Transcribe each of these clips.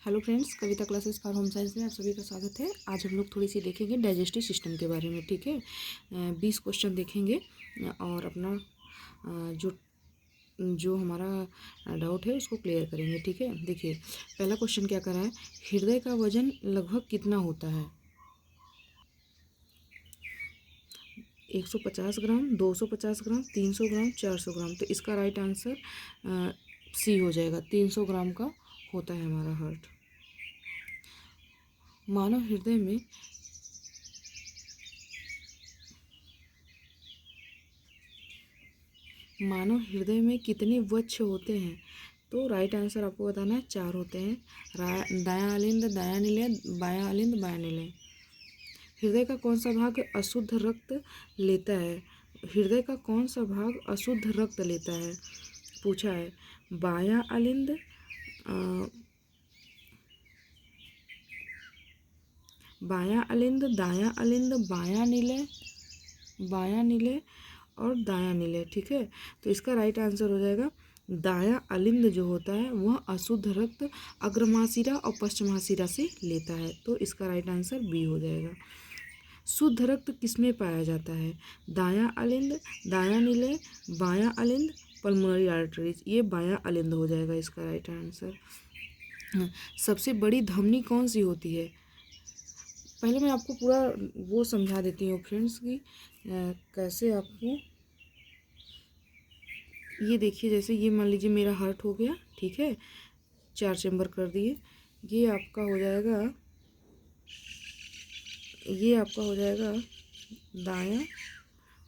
Hello friends, Kavita classes for home science में आप सभी का स्वागत है। आज हम लोग थोड़ी सी देखेंगे डाइजेस्टिव सिस्टम के बारे में। ठीक है, 20 क्वेश्चन देखेंगे और अपना जो जो हमारा डाउट है उसको क्लियर करेंगे। ठीक है, देखिए पहला क्वेश्चन क्या कर रहा है, हृदय का वजन लगभग कितना होता है? 150 ग्राम, 250 ग्राम, 300 ग्राम, 400 ग्राम। तो इसका राइट आंसर सी हो जाएगा। 300 ग्राम का होता है हमारा हार्ट। मानव हृदय में कितने वृक्ष होते हैं? तो राइट आंसर आपको बताना है, 4 होते हैं। दायां अलिंद, दायां निलय, बायां अलिंद, बायां निलय। हृदय का कौन सा भाग अशुद्ध रक्त लेता है? हृदय का कौन सा भाग अशुद्ध रक्त लेता है पूछा है। बायां अलिंद, बायां अलिंद, दायां अलिंद, बायां निलय और दायां निलय। ठीक है, तो इसका राइट आंसर हो जाएगा दायां अलिंद जो होता है वह अशुद्ध रक्त अग्रमाशिरा और पश्चमाशिरा से लेता है। तो इसका राइट आंसर बी हो जाएगा। शुद्ध रक्त किसमें पाया जाता है? दायां अलिंद, दायां निलय, बायां अलिंद, पल्मोनरी आर्टरीज। ये बायां अलिंद हो जाएगा इसका राइट आंसर। सबसे बड़ी धमनी कौन सी होती है? पहले मैं आपको पूरा वो समझा देती हूँ फ्रेंड्स कि कैसे आपको, ये देखिए जैसे ये मान लीजिए मेरा हार्ट हो गया। ठीक है, 4 चैम्बर कर दिए। ये आपका हो जाएगा, ये आपका हो जाएगा दायां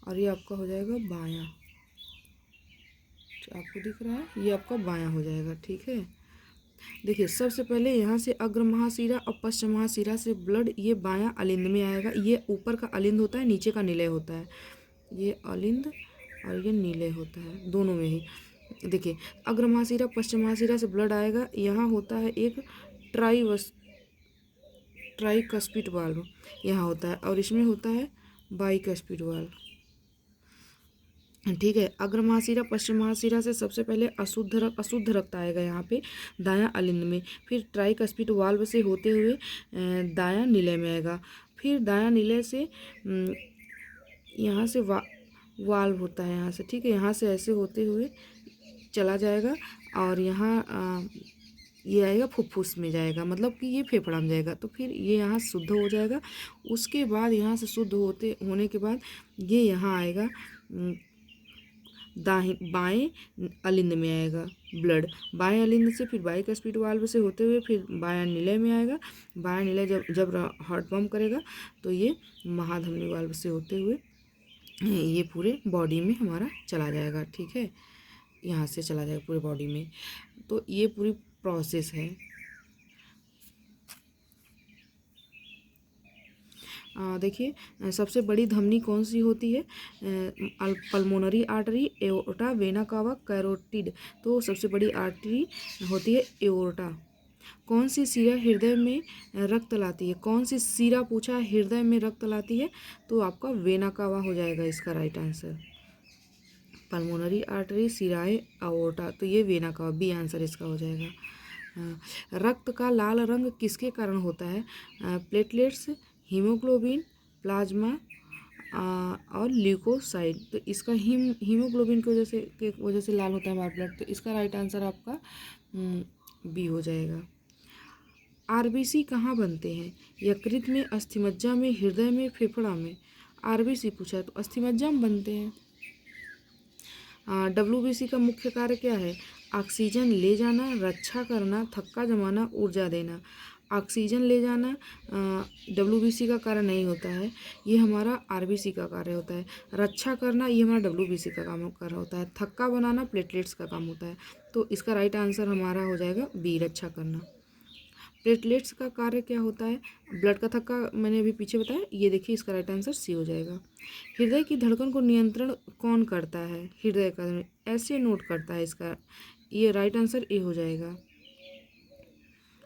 और ये आपका हो जाएगा बायां। आपको दिख रहा है, ये आपका बायां हो जाएगा। ठीक है, देखिए सबसे पहले यहाँ से अग्र महाशिरा और पश्चिम महाशिरा से ब्लड ये बायां अलिंद में आएगा। ये ऊपर का अलिंद होता है, नीचे का निलय होता है। ये अलिंद और ये निलय होता है, दोनों में ही। देखिए अग्र महाशिरा पश्चिम महाशिरा से ब्लड आएगा। यहाँ होता है एक ट्राइकस्पिड वाल्व यहाँ होता है और इसमें होता है बाइकस्पिड वाल्व। ठीक है, अग्र महाशिरा पश्चिम महाशिरा से सबसे पहले अशुद्ध रक्त आएगा यहाँ पे दायां अलिंद में। फिर ट्राइकस्पिड वाल्व से होते हुए दायां निलय में आएगा। फिर दायां निलय से यहाँ से वाल्व होता है यहाँ से। ठीक है, यहाँ से ऐसे होते हुए चला जाएगा और यहाँ ये आएगा फुफ्फुस में जाएगा, मतलब कि ये फेफड़ा में जाएगा। तो फिर ये यहाँ शुद्ध हो जाएगा। उसके बाद यहाँ से शुद्ध होने के बाद ये यहाँ आएगा, बाएं अलिंद में आएगा ब्लड। बाएं अलिंद से फिर बाइकस्पिड वाल्व से होते हुए फिर बायां निलय में आएगा। बायां निलय जब हार्ट पंप करेगा तो ये महाधमनी वाल्व से होते हुए ये पूरे बॉडी में हमारा चला जाएगा। ठीक है, यहाँ से चला जाएगा पूरे बॉडी में। तो ये पूरी प्रोसेस है। देखिए सबसे बड़ी धमनी कौन सी होती है? Pulmonary artery, aorta, vena cava, carotid. तो सबसे बड़ी आर्टरी होती है एओर्टा। कौन सी शिरा हृदय में रक्त लाती है? कौन सी शिरा पूछा है हृदय में रक्त लाती है? तो आपका वेना कावा हो जाएगा इसका राइट आंसर। पल्मोनरी आर्टरी, शिराए, एओर्टा, तो ये वेना कावा, बी आंसर इसका हो जाएगा। रक्त का लाल रंग किसके कारण होता है? प्लेटलेट्स, हीमोग्लोबिन, प्लाज्मा और ल्यूकोसाइड। तो इसका हीमोग्लोबिन की वजह से लाल होता है हमारा ब्लड। तो इसका राइट आंसर आपका बी हो जाएगा। आरबीसी कहाँ बनते हैं? यकृत में, अस्थिमज्जा में, हृदय में, फेफड़ा में। आरबीसी पूछा है तो अस्थिमज्जा में बनते हैं। डब्ल्यूबीसी का मुख्य कार्य क्या है? ऑक्सीजन ले जाना, रक्षा करना, थक्का जमाना, ऊर्जा देना। ऑक्सीजन ले जाना डब्ल्यूबीसी का कार्य नहीं होता है, ये हमारा आरबीसी का कार्य होता है। रक्षा करना ये हमारा डब्ल्यूबीसी का काम कार्य होता है। थक्का बनाना प्लेटलेट्स का काम होता है। तो इसका राइट आंसर हमारा हो जाएगा बी, रक्षा करना। प्लेटलेट्स का कार्य क्या होता है? ब्लड का थक्का मैंने अभी पीछे बताया। ये देखिए इसका राइट आंसर सी हो जाएगा। हृदय की धड़कन को नियंत्रण कौन करता है? हृदय का ऐसे नोट करता है इसका, ये राइट आंसर ए हो जाएगा।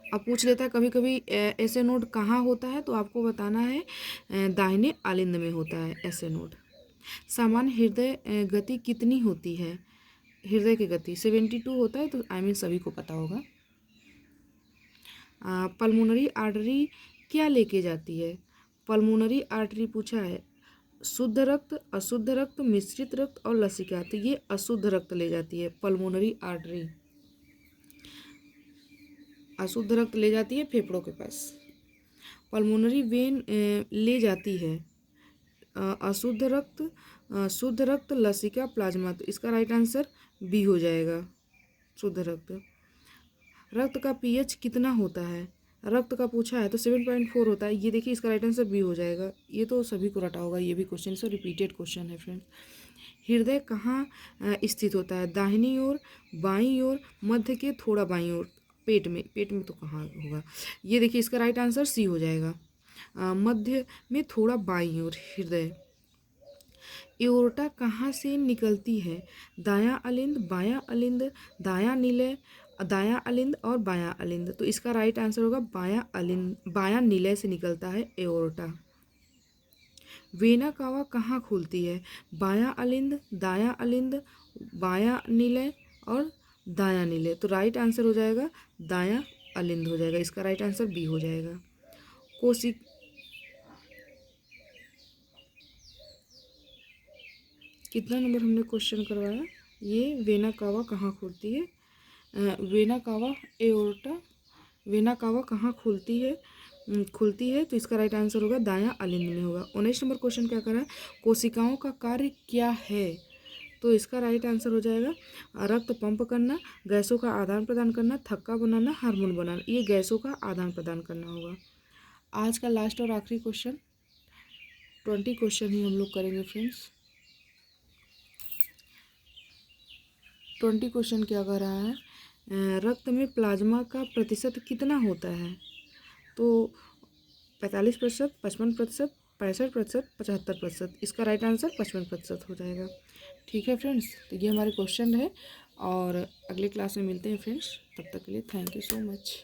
अब पूछ लेता है कभी कभी ऐसे नोट कहाँ होता है, तो आपको बताना है दाहिने आलिंद में होता है ऐसे नोट। सामान्य हृदय गति कितनी होती है? हृदय की गति 72 होता है। तो आई मीन सभी को पता होगा। पल्मोनरी आर्टरी क्या लेके जाती है? पल्मोनरी आर्टरी पूछा है, शुद्ध रक्त, अशुद्ध रक्त, मिश्रित रक्त और लसिका। तो ये अशुद्ध रक्त ले जाती है पल्मोनरी आर्टरी, अशुद्ध रक्त ले जाती है फेफड़ों के पास। पल्मोनरी वेन ले जाती है अशुद्ध रक्त, शुद्ध रक्त, लसिका, प्लाज्मा। तो इसका राइट आंसर बी हो जाएगा, शुद्ध रक्त। रक्त का पीएच कितना होता है? रक्त का पूछा है तो 7.4 होता है। ये देखिए इसका राइट आंसर बी हो जाएगा। ये तो सभी को रटा होगा, ये भी क्वेश्चन से रिपीटेड क्वेश्चन है फ्रेंड्स। हृदय कहाँ स्थित होता है? दाहिनी ओर, बाईं ओर, मध्य के थोड़ा बाईं ओर, पेट में। पेट में तो कहाँ होगा? ये देखिए इसका राइट आंसर सी हो जाएगा, मध्य में थोड़ा बाईं ओर हृदय। एओर्टा कहाँ से निकलती है? दायां अलिंद, बायां अलिंद, दायां निलय, दायां अलिंद और बायां अलिंद। तो इसका राइट आंसर होगा बायां अलिंद, बायां निलय से निकलता है एओर्टा। वेना कावा कहाँ खुलती है? बायां अलिंद, दायां अलिंद, बायां निलय और दायां निलय। तो राइट आंसर हो जाएगा दायां अलिंद हो जाएगा। इसका राइट आंसर बी हो जाएगा। कोशिक कितना नंबर हमने क्वेश्चन करवाया? ये वेना कावा कहाँ खुलती है? Vena cava aorta, vena cava कहाँ खुलती है? तो इसका राइट आंसर होगा दायां अलिंद में होगा। 19 नंबर क्वेश्चन क्या करा है? कोशिकाओं का कार्य क्या है? तो इसका राइट आंसर हो जाएगा रक्त पंप करना, गैसों का आदान प्रदान करना, थक्का बनाना, हार्मोन बनाना। ये गैसों का आदान प्रदान करना होगा। आज का लास्ट और आखिरी क्वेश्चन, 20 क्वेश्चन ही हम लोग करेंगे फ्रेंड्स। 20 क्वेश्चन क्या कह रहा है? रक्त में प्लाज्मा का प्रतिशत कितना होता है? तो 45%, 55%, 65%, 75%। इसका राइट आंसर 55% हो जाएगा। ठीक है फ्रेंड्स, तो ये हमारे क्वेश्चन है और अगले क्लास में मिलते हैं फ्रेंड्स। तब तक के लिए थैंक यू सो मच।